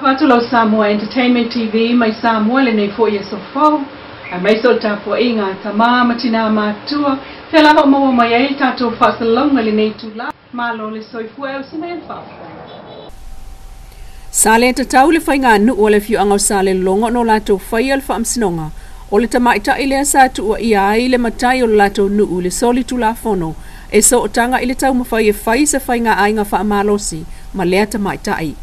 Watulo Samoa Entertainment TV, mai Samoa le nei fo yeso fo. Mai so tapo inga tama matina matua. Te lava mo mai ai tato fasalonga le nei tula. Malo le soifua o sine fa. Sale te tau le whainga nu o le fiu angau sale longa no lato whai al whaamsinonga. O le tamaita ile sa tu o ia ai le matai o lato nu le soli tu la fono. E so o tanga ile tau mawhai e whai se whainga ainga whaamalosi. Ma lea tamaita ai.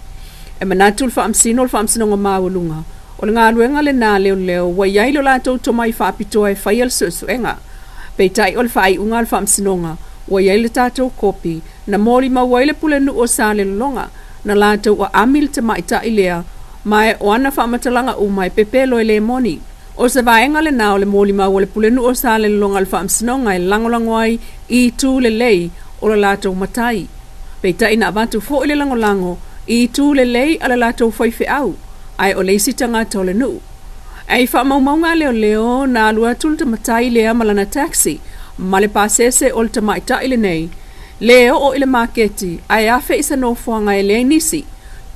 E manatul whaamsino le whaamsinonga maulunga. O le ngā luenga le nā leo leo wa iai lo lato to mai whaapitoa e whai al suenga. Peitai o le whai unga le whaamsinonga. Wa iai le tātou kopi. Na mori ma waile pule nu o sale longa. Na lato wa amil te maita ilea, mai o ana whaamatalanga u mai pepelo e le moni. O se vaenga le nao le moli ma wale pulenu o sa le longa le whaamsinonga e langolango ai i tū le lei o le lato matai. Peita ina avatu fo ile langolango i tū le lei a le lato whaife au, ai o leisi tanga tole nu. Ai whaamaumaunga leo leo na alua tūl te matai lea malana taxi, ma le pasese o le te maita ile nei. Leo o ile maketi, ai afe isa no fuanga e le nisi.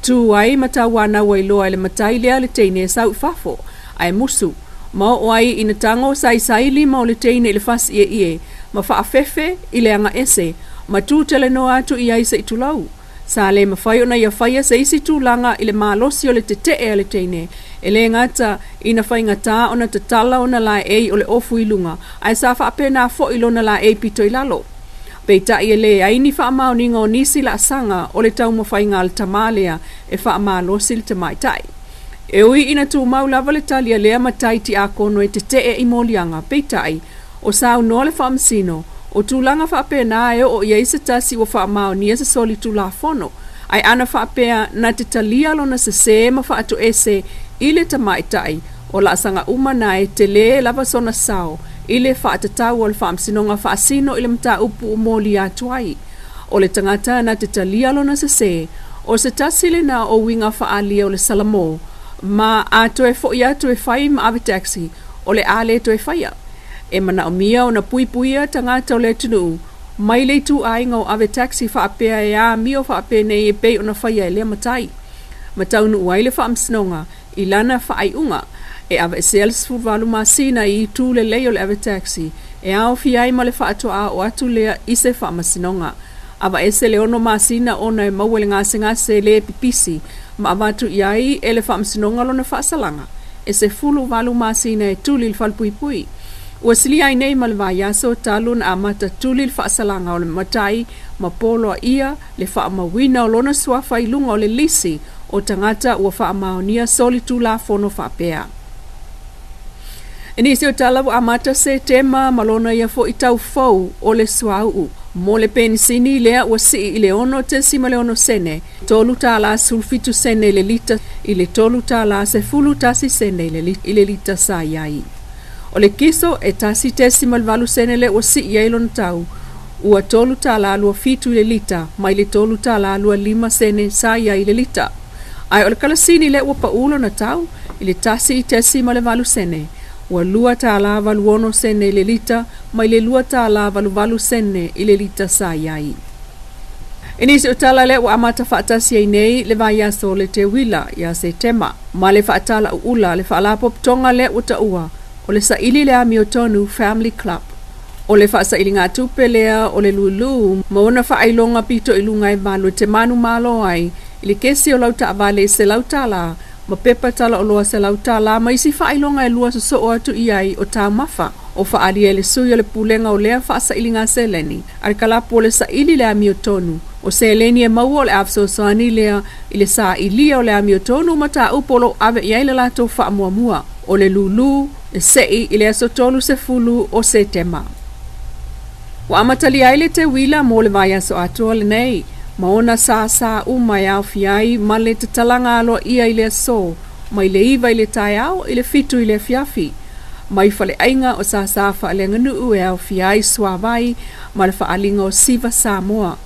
Tu ai matawana wailoa ele matai lea le teine e sau fafo, ai musu. Ma o ai ina tango sai lima o le teine ile fas ie, ma faafefe ile anga ese, ma tu tele no atu i ai se itulau. Sa le mawhai ona ia whaia se isi tu langa ile maalosi o le te e le teine. Ele ngata ina whai ngata ona te tala ona la e o le ofu ilunga, ai sa faapena fo ilona la e pito ilalo. Peita ia le aini whaamao ni ngā nisi la sanga o le tau mawhai ngā le tamalea e whaamao losi le tamaitai. E ui ina tu mau lava le talia lea matai ti a kono e te e imolianga peitai o sao no le whaamsino o tūlanga whaapena e o iei se tasi o whaamao ni asa soli tu la fono. Ai ana whaapea na te talia lona se se ma whaato ese i le tamaitai o la sanga umana e te le lava sona sao. Ile whaatatau o le whaamsinonga whaasino ile mta upu umoli atuai. O le tangata na te talia lona se se, o se tasile na o winga whaalia o le salamo, ma ato e fo iato e whai ma ave taxi, o le ale to e whaia. E mana o mia o na puipuia tangata o le tunu, mai le tu ainga o ave taxi whaapea e a mio whaapea nei e pei o na whaia e lea matai. Matau nu uai le whaamsinonga, ilana whaai unga, e ave sales fu valu masina i tu le leo le ave taxi e au fiai ma le whaato a o atu lea i se whaamasinonga ava ese le ono masina ona e mauele ngase le pipisi ma avatu iai e le whaamasinonga lona whaasalanga e se fulu valu masina e tu li whalpuipui ua sili ai nei ma le vaiaso talun a mata tu li whaasalanga o le matai ma polo a ia le whaamawina o lona suafa ilunga o le lisi o tangata ua whaamaonia soli tu la fono whaapea. Enisi o talawu amata se tema malona ia fo itau fau o le suau. Mo le penisini lea ua si i le ono te sima le ono sene. Tolu tala sulfitu sene le lita i le tolu tala se fulu tasi sene i le lita sa iai. O le kiso e tasi te sima le valu sene le ua si iai lona tau. Ua tolu tala alua fitu i le lita, mai le tolu tala alua lima sene sa iai le lita. Ai o le kalasini le ua paulo na tau i le tasi te sima le valu sene. Ua lua tala valu ono sene i le lita, mai le lua tala valu sene i le lita sa iai. Inisi o tala le ua amata whaatasi ai nei le vai aso le te wila ia se tema. Ma le whaatala ula le whaalapop tonga le uta ua o le saili le ami o tonu Family Club. O le whaasaili ngā tupe lea o le lulu ma ona whaailonga pito ilunga e malu te manu malo ai i le kesi o lauta avale se lautala ma pepa tala o loa se lautala ma isi whaailonga e lua so o atu iai o tā mafa o whaali e le sui o le pulenga o lea whaasaili ngā seleni ar kalapu o le saili le ami o tonu o seleni e maua o le afso soani lea i le saa ilia o le ami o tonu ma tā upolo ave iai le lato whaamuamua o le lulu e sei i le aso tolu se fulu o se tema. Wa amatali ai le te wila mo le vai aso atu le nei ma ona sa umai au fiai ma le te talanga alo ia i le aso ma i le iwa i le tai au i le fitu i le fiafi ma i fale ainga o sa whaale nganu e au fiai suawai ma le whaalinga o siva Samoa.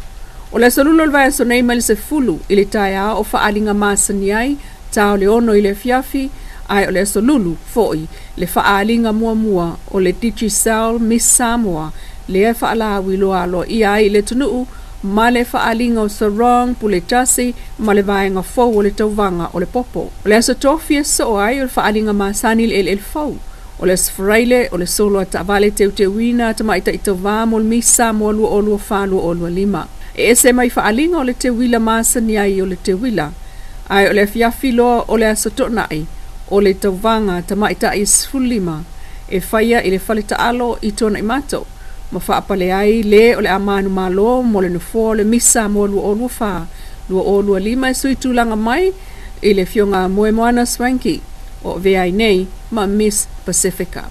O le salulo le vai aso nei ma le se fulu i le tai au o whaalinga masani ai tau le ono i le fiafi ai o le aso lulu foi le whaalinga mua o le Digicel Miss Samoa le e whaala wiloa alo ia i le tunuu ma le whaalinga o sarong, pule tasi, ma le vaenga fau o le tauvanga o le popo. O le aso tofia so ai o le whaalinga maasani le el fau. O le sfraile, o le solo a tavale te wina, ta maita i tauvama o le misa mo alua olua whalua olua lima. E ese mai whaalinga o le te wila maasani ai o le te wila. Ai o le fiafi loa o le aso tonai, o le tauvanga ta maita i sfulima. E whaia i le whalita alo i tona i mato. Ma whaapale ai le o le amanu malo mo le nufo le misa mo lua olua wha. Lua olua lima e sui tūlanga mai i le fionga moe moana swanki o vea nei ma Miss Pacifica.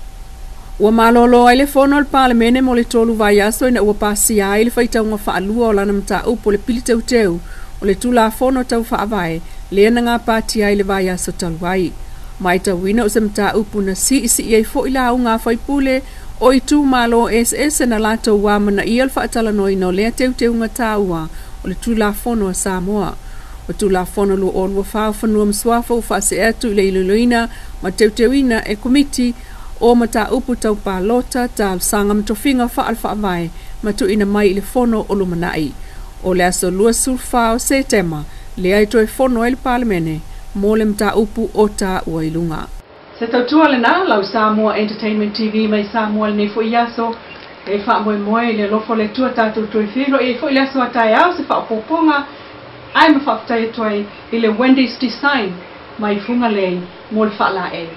Ua malolo ai le fono al palemene mo le tolu vai aso ina ua pasi ai le whaitaunga whaalua o lana mta upo le pili teu o le tula fono tau whaavae le ana ngā pāti ai le vai aso taluai. Mai tau wina o se mta upu na si ei fo ila au ngā whaipule o i tū malo SS na lato wāmana i alfa atalanoi no lea teu ngā tāua o le tula fono a Samoa. O tula fono lu o lua whao whanua mswafa u whase atu i le iluina ma teuina e komiti o mata upu tau pālota ta sanga mtofinga wha vai ma tu ina mai i le fono o lumanai. O le aso lua sulfao se tema le ai toi fono e le palemene mo le mta upu o ta ua ilunga. Se tau tua le na lau Samoa Entertainment TV mai Samoa le nefo iaso e wha moe le lofo le tua tātou tui whiro e fo iaso atai au se wha poponga ai ma whaftai tuai i le Wendy's Design mai funga lei mo le wha la e.